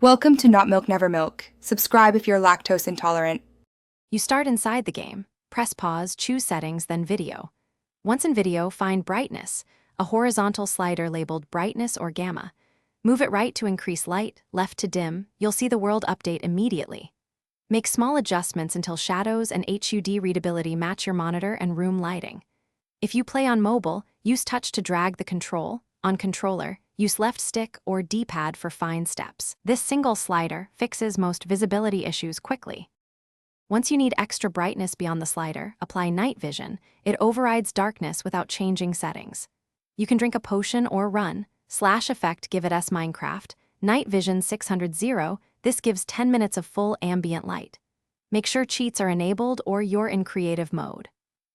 Welcome to Not Milk Never Milk. Subscribe if you're lactose intolerant. You start inside the game. Press pause, choose settings, then video. Once in video, find brightness, a horizontal slider labeled brightness or gamma. Move it right to increase light, left to dim. You'll see the world update immediately. Make small adjustments until shadows and HUD readability match your monitor and room lighting. If you play on mobile, use touch to drag the control. On controller, use left stick or D-pad for fine steps. This single slider fixes most visibility issues quickly. Once you need extra brightness beyond the slider, apply night vision. It overrides darkness without changing settings. You can drink a potion or run. Slash effect give it S Minecraft. Night vision 600 0. This gives 10 minutes of full ambient light. Make sure cheats are enabled or you're in creative mode.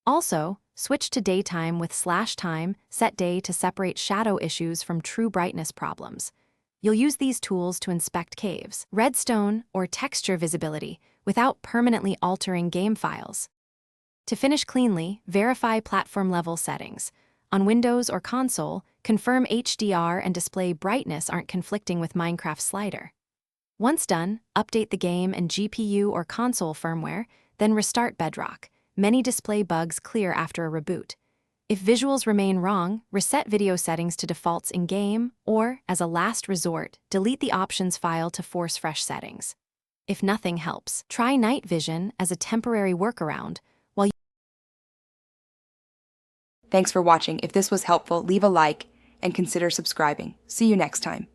Also, switch to daytime with /time, set day to separate shadow issues from true brightness problems. You'll use these tools to inspect caves, redstone, or texture visibility without permanently altering game files. To finish cleanly, verify platform-level settings. On Windows or console, confirm HDR and display brightness aren't conflicting with Minecraft slider. Once done, update the game and GPU or console firmware, then restart Bedrock. Many display bugs clear after a reboot. If visuals remain wrong, reset video settings to defaults in-game, or, as a last resort, delete the options file to force fresh settings. If nothing helps, try night vision as a temporary workaround. Thanks for watching. If this was helpful, leave a like and consider subscribing. See you next time.